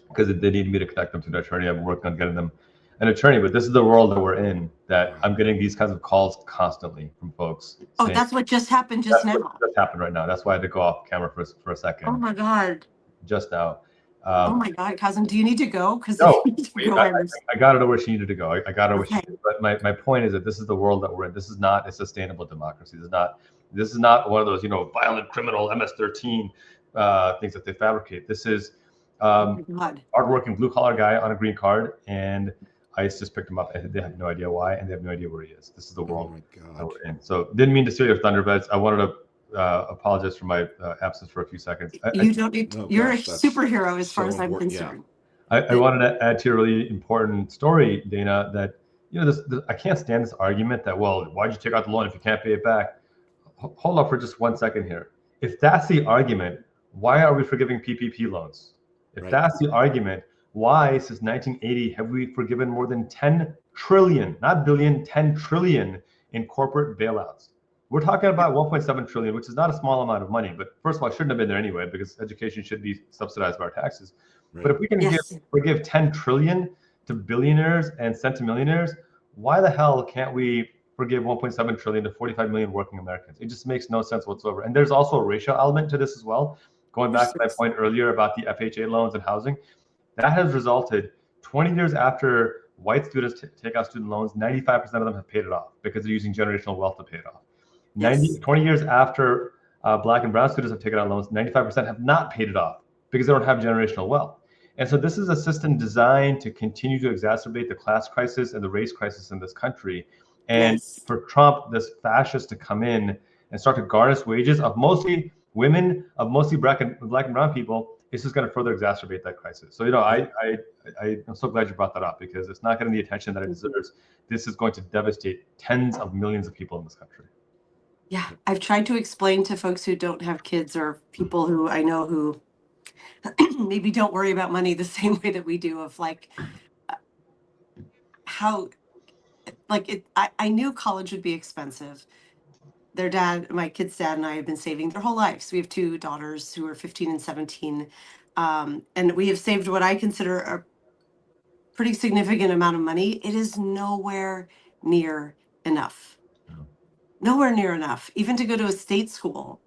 because they need me to connect them to an attorney. I'm working on getting them an attorney, but this is the world that we're in, that I'm getting these kinds of calls constantly from folks. Oh, that's what just happened just now. What just happened right now. That's why I had to go off camera for a second. Oh my God. Just now. Oh my God, Qasim, do you need to go? Because No, I got her to where she needed to go. I got her where she Okay. needed. But my point is that this is the world that we're in. This is not a sustainable democracy. This is not one of those, violent criminal MS-13 things that they fabricate. This is Oh my God. hardworking blue collar guy on a green card, and ICE just picked him up, and they have no idea why, and they have no idea where he is. This is the world that we're in. So didn't mean to steal your thunder, but I wanted to apologize for my absence for a few seconds. You don't need. You're a superhero as far as I'm important, concerned. I wanted to add to a really important story, Dana, that this I can't stand this argument that, well, why'd you take out the loan if you can't pay it back? Hold up for just 1 second here. If that's the argument, why are we forgiving PPP loans? If that's the argument, why since 1980 have we forgiven more than 10 trillion, not billion, 10 trillion in corporate bailouts? We're talking about 1.7 trillion, which is not a small amount of money, but first of all, it shouldn't have been there anyway, because education should be subsidized by our taxes. Right. But if we can forgive 10 trillion to billionaires and centimillionaires, why the hell can't we forgive 1.7 trillion to 45 million working Americans? It just makes no sense whatsoever. And there's also a racial element to this as well. Going back to my point earlier about the FHA loans and housing, that has resulted 20 years after white students take out student loans, 95% of them have paid it off because they're using generational wealth to pay it off. 20 years after Black and brown students have taken out loans, 95% have not paid it off because they don't have generational wealth. And so this is a system designed to continue to exacerbate the class crisis and the race crisis in this country. And for Trump, this fascist, to come in and start to garnish wages of mostly women, of mostly Black and brown people, it's just going to further exacerbate that crisis. So, I'm so glad you brought that up, because it's not getting the attention that it deserves. This is going to devastate tens of millions of people in this country. Yeah, I've tried to explain to folks who don't have kids, or people who I know who maybe don't worry about money the same way that we do, of how, I knew college would be expensive. Their dad, my kid's dad, and I have been saving their whole lives. We have two daughters who are 15 and 17. And we have saved what I consider a pretty significant amount of money. It is nowhere near enough. Nowhere near enough, even to go to a state school.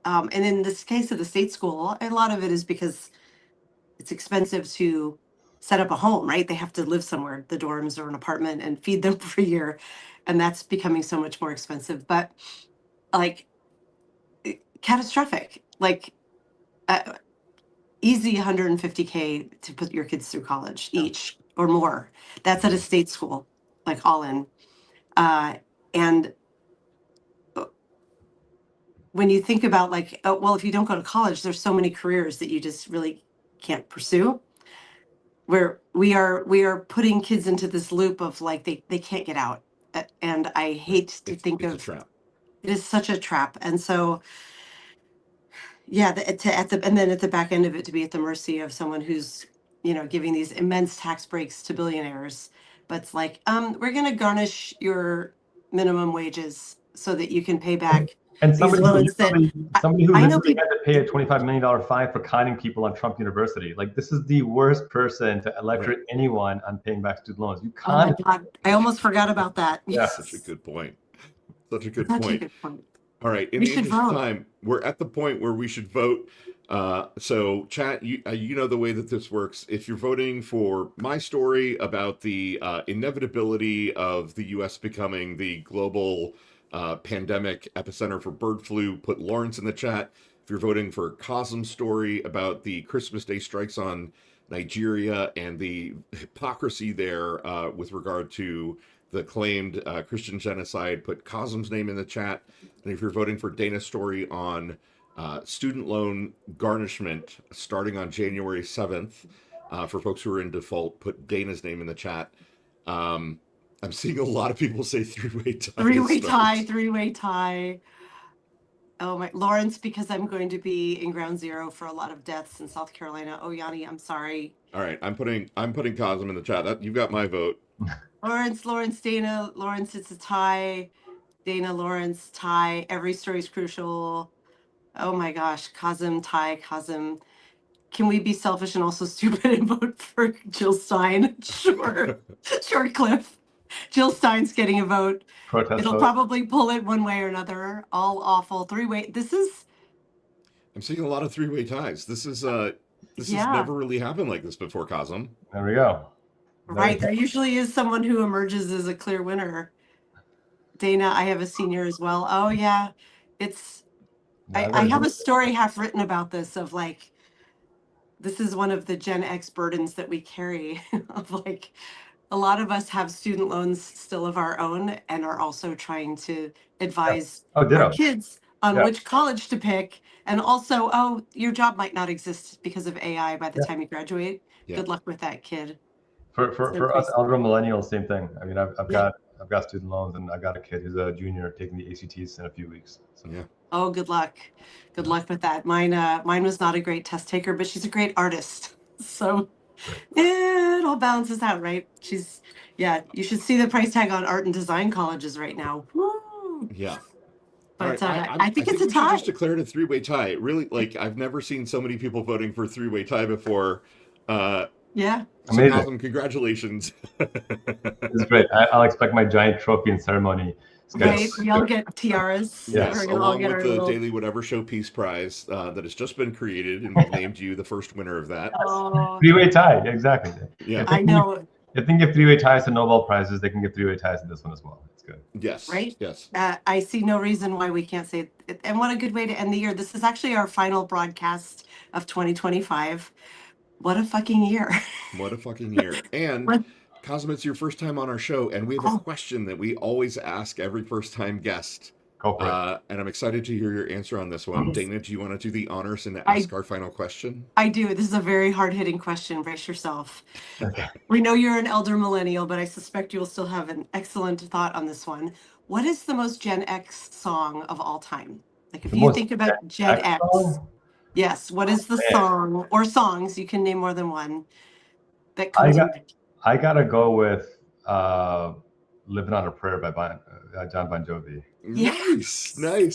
And in this case of the state school, a lot of it is because it's expensive to set up a home, right? They have to live somewhere, the dorms or an apartment, and feed them for a year. And that's becoming so much more expensive. But catastrophic, easy $150K to put your kids through college each or more. That's at a state school, all in. And when you think about if you don't go to college, there's so many careers that you just really can't pursue, where we are putting kids into this loop of they can't get out. And I hate to think of, a trap. It is such a trap. And so, and then at the back end of it, to be at the mercy of someone who's, giving these immense tax breaks to billionaires. But it's we're going to garnish your minimum wages so that you can pay back. And somebody who literally had to pay a $25 million fine for conning people on Trump University. This is the worst person to lecture anyone on paying back student loans. You can't. Oh my God, I almost forgot about that. Yeah, such a good point. Such a good point. All right, in the interest of time, we're at the point where we should vote. So, chat, you know the way that this works. If you're voting for my story about the inevitability of the U.S. becoming the global pandemic epicenter for bird flu, put Lawrence in the chat. If you're voting for Qasim's story about the Christmas Day strikes on Nigeria and the hypocrisy there with regard to the claimed Christian genocide, put Qasim's name in the chat. And if you're voting for Dana's story on student loan garnishment starting on January 7th, For folks who are in default, put Dana's name in the chat. I'm seeing a lot of people say three-way tie. Three-way tie. Oh my, Lawrence, because I'm going to be in ground zero for a lot of deaths in South Carolina. Oh, Yanni, I'm sorry. All right, I'm putting Qasim in the chat. You've got my vote. Lawrence, Dana, Lawrence, it's a tie. Dana, Lawrence, tie. Every story is crucial. Oh my gosh, Qasim, tie, Qasim. Can we be selfish and also stupid and vote for Jill Stein? Sure. Sure, Cliff. Jill Stein's getting a vote. Protest It'll vote. probably pull it one way or another. All awful. Three-way. This is. I'm seeing a lot of three-way ties. This has Yeah. never really happened like this before, Qasim. There we go. Right. There usually is someone who emerges as a clear winner. Dana, I have a senior as well. Oh yeah. It's I have a story half written about this of like, this is one of the Gen X burdens that we carry of like, a lot of us have student loans still of our own and are also trying to advise our kids on which college to pick. And also, oh, your job might not exist because of AI by the time you graduate. Yeah. Good luck with that, kid. For us elder millennials, same thing. I mean, I've got student loans, and I got a kid who's a junior taking the ACTs in a few weeks. So. Yeah. Oh, good luck. Good luck with that. Mine was not a great test taker, but she's a great artist. So it all balances out, right? You should see the price tag on art and design colleges right now. Woo! Yeah. But right. I think it's a we tie. should just declare it a three-way tie. It really, like, I've never seen so many people voting for a three-way tie before. Yeah. So Qasim, congratulations. It's great. I'll expect my giant trophy and ceremony. Right, we all get tiaras. Yes, along with the Daily Whatever Show Peace Prize that has just been created, and we've named you the first winner of that. Oh. Three-way tie, exactly. Yeah, I know. If they can give three-way ties to Nobel Prizes, they can give three-way ties to this one as well. It's good. Yes. Right? Yes. I see no reason why we can't say it. And what a good way to end the year. This is actually our final broadcast of 2025. What a fucking year. What a fucking year. And Qasim, it's your first time on our show, and we have a question that we always ask every first-time guest. Go for it. And I'm excited to hear your answer on this one. Dana, do you want to do the honors and ask our final question? I do. This is a very hard-hitting question. Brace yourself. Okay. We know you're an elder millennial, but I suspect you'll still have an excellent thought on this one. What is the most Gen X song of all time? Like if you think about Gen X, yes, what is the song or songs, you can name more than one, that comes I gotta go with Living on a Prayer by John Bon Jovi. Nice.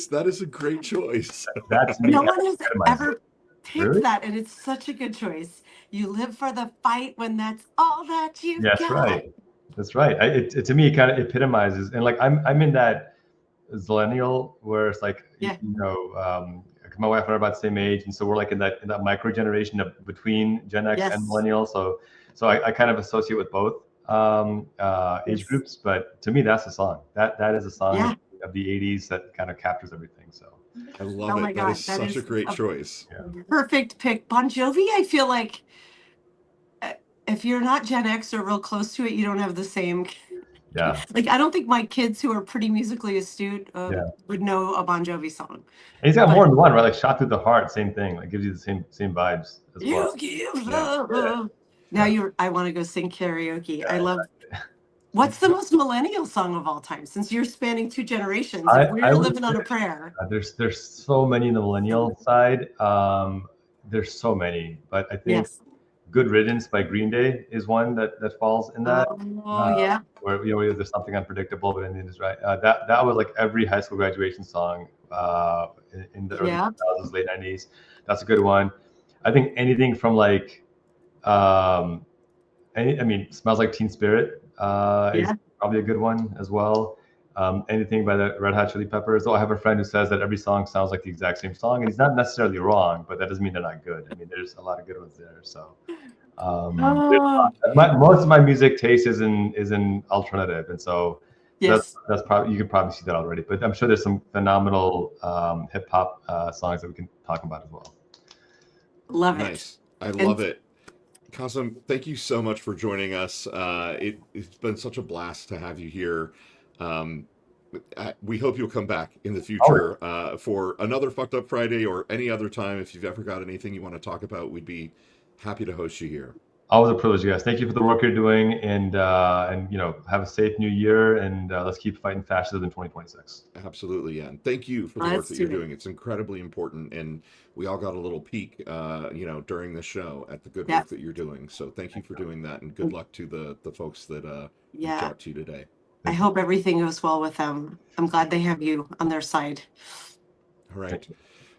That is a great choice. That's me. No one has ever picked that, and it's such a good choice. You live for the fight when that's all that you've got. That's right. It to me, it kind of epitomizes, and like I'm in that millennial where it's like, my wife and I are about the same age, and so we're like in that micro generation of between Gen X and millennial. So I kind of associate with both age groups, but to me, that's a song. That is a song of the 80s that kind of captures everything. So I love it. That is such a great choice. Perfect pick. Bon Jovi, I feel like if you're not Gen X or real close to it, you don't have the same. Yeah. Like, I don't think my kids who are pretty musically astute would know a Bon Jovi song. And he's got more than one, right? Like Shot Through the Heart, same thing. Like gives you the same vibes as well. You give love. Now I want to go sing karaoke. I love. What's the most millennial song of all time? Since you're spanning two generations, we're living on a prayer. There's so many in the millennial side. There's so many, but I think Good Riddance by Green Day is one that falls in that. Where there's something unpredictable, but in the end is right. That was like every high school graduation song in the early 2000s, late 90s. That's a good one. I think anything from like, Smells Like Teen Spirit is probably a good one as well. Anything by the Red Hot Chili Peppers. Though I have a friend who says that every song sounds like the exact same song, and he's not necessarily wrong, but that doesn't mean they're not good. I mean, there's a lot of good ones there. So most of my music taste is in alternative, and so that's probably, you can probably see that already. But I'm sure there's some phenomenal hip hop songs that we can talk about as well. Love it. Nice. I love it. Qasim, thank you so much for joining us. It's been such a blast to have you here. We hope you'll come back in the future for another Fucked Up Friday or any other time. If you've ever got anything you want to talk about, we'd be happy to host you here. Always a privilege, guys. Thank you for the work you're doing, and have a safe new year, and let's keep fighting fascism in 2026. Absolutely, yeah. And thank you for the work Let's that do you're it. doing. It's incredibly important, and we all got a little peek, during the show at the good Yeah. work that you're doing. So thank you for doing that, and good luck to the folks that reach Yeah. out to you today. I hope everything goes well with them. I'm glad they have you on their side. All right.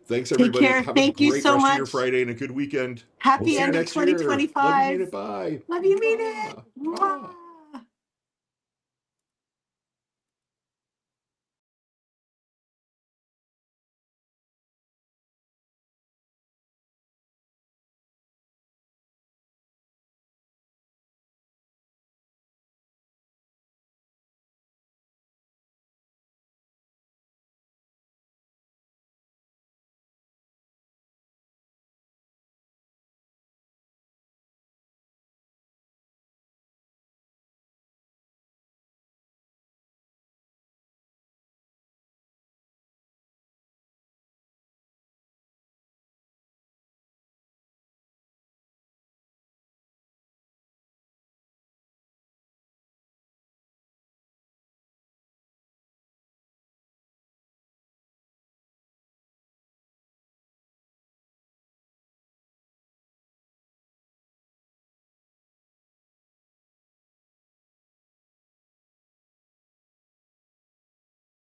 Thanks, Take everybody. care. Have a Thank you great so rest of your much. Friday and a good weekend. We'll Happy see you end of next year. Love you, mean 2025. it. Bye. Love you, mean it. Mwah. Mwah. Mwah.